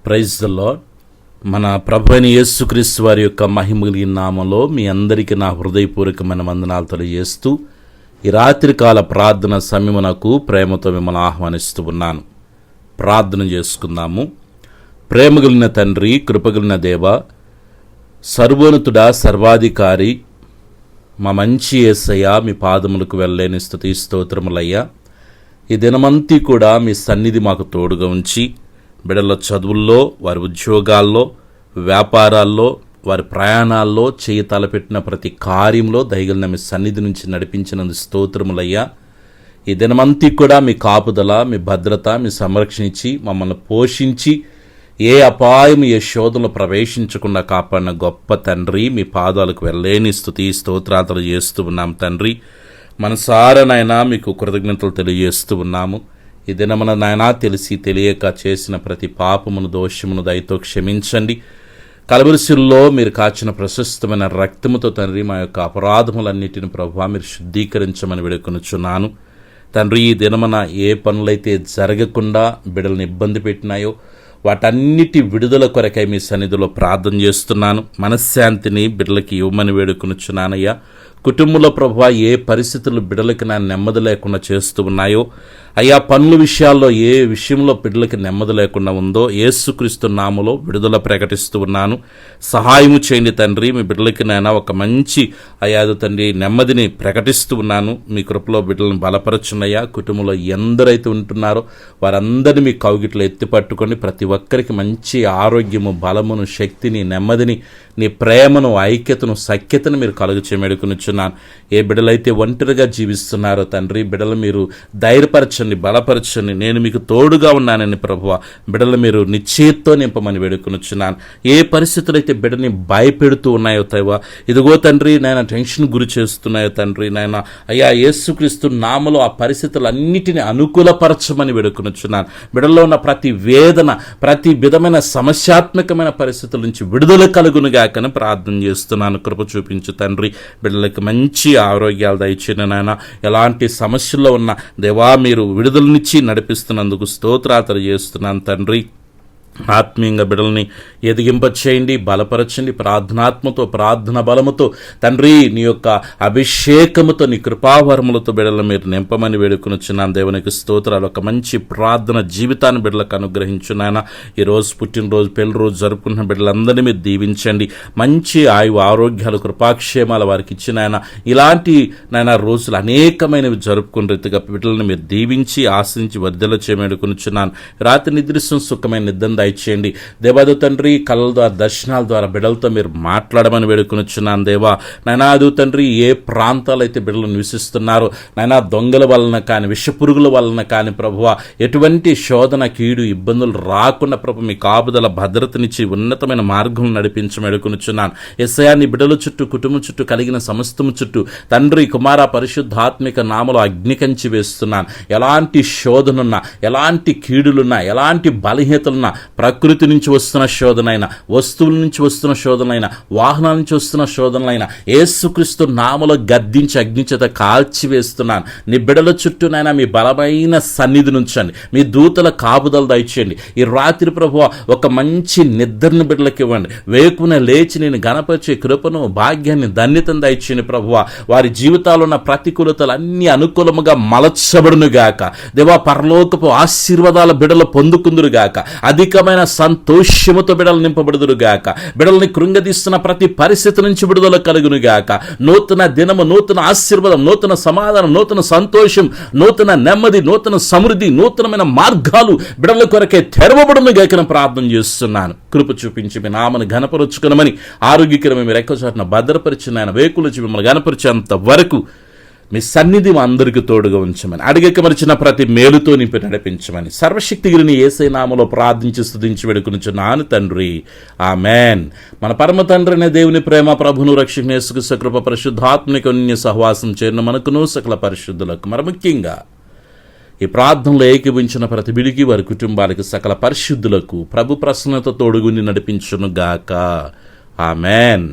Praise the lord. మన ప్రభు అయిన యేసుక్రీస్తు వారి యొక్క మహిమలిగిన నామంలో మీ అందరికీ నా హృదయపూర్వకమైన వందనాలు తెలియజేస్తూ ఈ రాత్రికాల ప్రార్థన సమయమునకు ప్రేమతో మిమ్మల్ని ఆహ్వానిస్తూ ఉన్నాను. ప్రార్థన చేసుకుందాము. ప్రేమగలిగిన తండ్రి, కృపగలిగిన దేవ, సర్వోన్నతుడా, సర్వాధికారి, మా మంచి యేసయ్య, మీ పాదములకు వెళ్ళలేని స్తుతి స్తోత్రములయ్యా. ఈ దినమంతా కూడా మీ సన్నిధి మాకు తోడుగా ఉంచి బిడ్డల చదువుల్లో, వారి ఉద్యోగాల్లో, వ్యాపారాల్లో, వారి ప్రయాణాల్లో చేయి తలపెట్టిన ప్రతి కార్యంలో దయగలిగిన మీ సన్నిధి నుంచి నడిపించినందుకు స్తోత్రములయ్యా. ఈ దినమంతా కూడా మీ కాపుదల, మీ భద్రత, మీ సంరక్షణ ఇచ్చి మమ్మల్ని పోషించి ఏ అపాయం, ఏ శోధనలు ప్రవేశించకుండా కాపాడిన గొప్ప తండ్రి, మీ పాదాలకు వెళ్ళలేని స్తుతి స్తోత్రాలు చేస్తూ ఉన్నాం తండ్రి. మనసారా నాయనా మీకు కృతజ్ఞతలు తెలియజేస్తూ ఉన్నాము. ఈ దినమున నాయనా తెలిసి తెలియక చేసిన ప్రతి పాపమును, దోషమును దయతో క్షమించండి. కలవరిశిల్లో మీరు కాచిన ప్రశస్తమైన రక్తముతో తండ్రి మా యొక్క అపరాధములన్నిటిని ప్రభువా మీరు శుద్ధీకరించమని వేడుకొనుచున్నాను తండ్రి. ఈ దినమున ఏ పనులైతే జరగకుండా బిడ్డలను ఇబ్బంది పెట్టినాయో వాటన్నిటి విడుదల కొరకై మీ సన్నిధిలో ప్రార్థన చేస్తున్నాను. మనశ్శాంతిని బిడ్డలకి ఇవ్వమని వేడుకొనుచున్నానయ్యా. కుటుంబంలో ప్రభువా ఏ పరిస్థితులు బిడ్డలకి నా నెమ్మది లేకుండా చేస్తూ ఉన్నాయో అయ్యా, పనుల విషయాల్లో ఏ విషయంలో బిడ్డలకి నెమ్మది లేకుండా ఉందో యేసుక్రీస్తు నామములో విడుదల ప్రకటిస్తూ ఉన్నాను. సహాయము చేయండి తండ్రి. మీ బిడ్డలకి నేను ఒక మంచి తండ్రి నెమ్మదిని ప్రకటిస్తూ ఉన్నాను. మీ కృపలో బిడ్డలను బలపరచున్నయ్యా. కుటుంబంలో ఎందరైతే ఉంటున్నారో వారందరినీ మీ కౌగిట్లో ఎత్తి పట్టుకొని ప్రతి ఒక్కరికి మంచి ఆరోగ్యము, బలమును, శక్తిని, నెమ్మదిని, నీ ప్రేమను, ఐక్యతను, సఖ్యతను మీరు కలుగు చేయమేడుకునిచున్నాను. ఏ బిడ్డలైతే ఒంటరిగా జీవిస్తున్నారో తండ్రి, బిడ్డలు మీరు ధైర్యపరచండి, బలపరచండి. నేను మీకు తోడుగా ఉన్నానని ప్రభువ బిడ్డలు మీరు నిశ్చయతో నింపమని వేడుకొనుచున్నాను. ఏ పరిస్థితులు అయితే బిడ్డని భయపెడుతూ ఉన్నాయో తైవా, ఇదిగో తండ్రి నాయన టెన్షన్ గురి చేస్తున్నాయో తండ్రి నాయన అయ్యా, యేసుక్రీస్తు నామములో ఆ పరిస్థితులన్నిటిని అనుకూలపరచమని వేడుకొనుచున్నాను. బిడ్డల్లో ఉన్న ప్రతి వేదన, ప్రతి విధమైన సమస్యాత్మకమైన పరిస్థితుల నుంచి విడుదల కలుగునుగా కని ప్రార్థన చేస్తున్నాను. కృప చూపించు తండ్రి. బిడ్డలకు మంచి ఆరోగ్యాలు దయచేయండి నాయన. ఎలాంటి సమస్యల్లో ఉన్న దేవా మీరు విడుదలనిచ్చి నడిపిస్తున్నందుకు స్తోత్రాలు చేస్తున్నాను తండ్రి. ఆత్మీయంగా బిడ్డల్ని ఎదిగింపచేయండి, బలపరచండి. ప్రార్థనాత్మతో, ప్రార్థన బలముతో తండ్రి నీ యొక్క అభిషేకముతో, నీ కృపావరములతో బిడ్డలను మీరు నింపమని వేడుకొనుచున్నాను. దేవునికి స్తోత్రాలు. ఒక మంచి ప్రార్థన జీవితాన్ని బిడ్డలకు అనుగ్రహించున్నాయన. ఈరోజు పుట్టినరోజు, పెళ్లి రోజు జరుపుకున్న బిడ్డలందరినీ మీరు దీవించండి. మంచి ఆయువు, ఆరోగ్యాలు, కృపాక్షేమాలు వారికి ఇచ్చినాయన. ఇలాంటి నాయన రోజులు అనేకమైనవి జరుపుకున్న రీతిగా బిడ్డలను మీరు దీవించి ఆశించి వర్ధల చేయమేడుకొనుచున్నాను. రాత్రి నిద్రిస్తున్న సుఖమైన నిద్ర ఇచ్చేయండి దేవాదు తండ్రి. కళ్ళ ద్వారా, దర్శనాల ద్వారా బిడ్డలతో మీరు మాట్లాడమని వేడుకొనుచున్నాను దేవా. నైనాదు తండ్రి, ఏ ప్రాంతాలైతే బిడ్డలు నివసిస్తున్నారో నైనా దొంగల వలన కానీ, విషపురుగుల వలన కానీ ప్రభువా ఎటువంటి శోధన, కీడు, ఇబ్బందులు రాకుండా ప్రభు మీ కాపుదల భద్రతనిచ్చి ఉన్నతమైన మార్గం నడిపించమని వేడుకొనుచున్నాను. యేసయ్యాని బిడ్డల చుట్టూ, కుటుంబం చుట్టూ, కలిగిన సమస్తము చుట్టూ తండ్రి, కుమార, పరిశుద్ధాత్మిక నామలో అగ్నికంచి వేస్తున్నాను. ఎలాంటి శోధనున్నా, ఎలాంటి కీడులున్నా, ఎలాంటి బలహీనతలున్నా, ప్రకృతి నుంచి వస్తున్న శోధనైనా, వస్తువుల నుంచి వస్తున్న శోధనైనా, వాహనాల నుంచి వస్తున్న శోధనలైనా యేసుక్రీస్తు నామములో గద్దించి అగ్నిచేత కాల్చివేస్తున్నాను. నీ బిడ్డల చుట్టూనైనా మీ బలమైన సన్నిధి నుంచండి. మీ దూతల కాపుదలు దయచేయండి. ఈ రాత్రి ప్రభువా ఒక మంచి నిద్రని బిడ్డలకు ఇవ్వండి. వేకున లేచి నేను గణపరిచే కృపను, భాగ్యాన్ని, ధన్యతను దయచేయండి ప్రభువా. వారి జీవితాల్లో ఉన్న ప్రతికూలతలు అన్ని అనుకూలముగా మలచబడునుగాక దేవా. పరలోకపు ఆశీర్వాదాల బిడ్డలు పొందుకుందురుగాక. అధికమైన సంతోషముతో బిడలు నింపబడుదురుగాక. బిడల్ని కృంగదీస్తున్న ప్రతి పరిస్థితి నుంచి విడుదల కలుగునుగాక. నూతన దినము, నూతన ఆశీర్వాదం, నూతన సమాధానం, నూతన సంతోషం, నూతన నెమ్మది, నూతన సమృద్ధి, నూతనమైన మార్గాలు బిడల కొరకే తెరవబడునుగాక ప్రార్థన చేస్తున్నాను. కృప చూపించి మీ నామను ఘనపరుచుకునమని, ఆరోగ్యకరమైన మీరు ఎక్కువ చాటున భద్రపరిచిన ఆయన వేకులచి మిమ్మల్ని ఘనపరిచేంత వరకు మీ సన్నిధి మా అందరికీ తోడుగా ఉంచమని, అడిగకమరిచిన ప్రతి మేలుతో నింపి నడిపించమని సర్వశక్తిగిరిని యేసయ్య నామములో ప్రార్థించి స్తుతించి వేడుకొనుచున్నాను తండ్రి. ఆమేన్. మన పరమ తండ్రి అనే దేవుని ప్రేమ, ప్రభును రక్షకుని యేసుక్రీస్తు కృప, పరిశుద్ధాత్మిక అన్య సహవాసం చేరిన మనకును సకల పరిశుద్ధులకు, మరి ముఖ్యంగా ఈ ప్రార్థనలో ఏకీభవించిన ప్రతి బిడికి, వారి కుటుంబాలకు, సకల పరిశుద్ధులకు ప్రభు ప్రసన్నత తోడుగుని నడిపించును గాక. ఆమేన్.